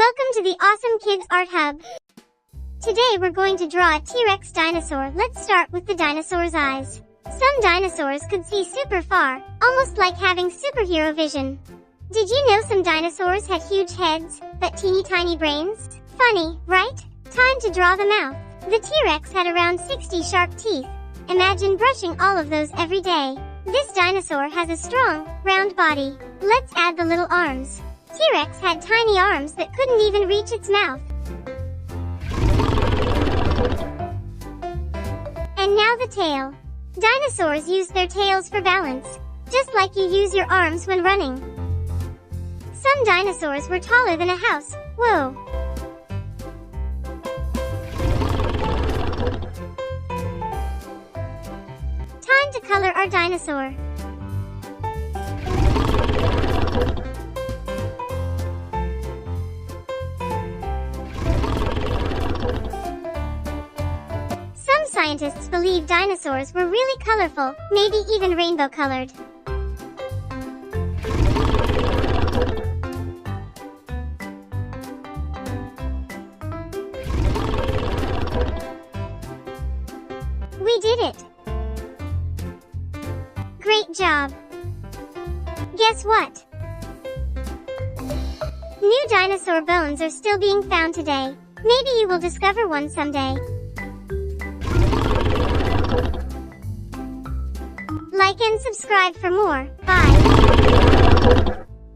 Welcome to the Awesome Kids Art Hub. Today we're going to draw a T-Rex dinosaur. Let's start with the dinosaur's eyes. Some dinosaurs could see super far, almost like having superhero vision. Did you know some dinosaurs had huge heads, but teeny tiny brains? Funny, right? Time to draw the mouth. The T-Rex had around 60 sharp teeth. Imagine brushing all of those every day. This dinosaur has a strong, round body. Let's add the little arms. T-Rex had tiny arms that couldn't even reach its mouth. And now the tail. Dinosaurs use their tails for balance, just like you use your arms when running. Some dinosaurs were taller than a house. Whoa! Time to color our dinosaur. Some scientists believe dinosaurs were really colorful, maybe even rainbow-colored. We did it! Great job! Guess what? New dinosaur bones are still being found today. Maybe you will discover one someday. Like and subscribe for more. Bye!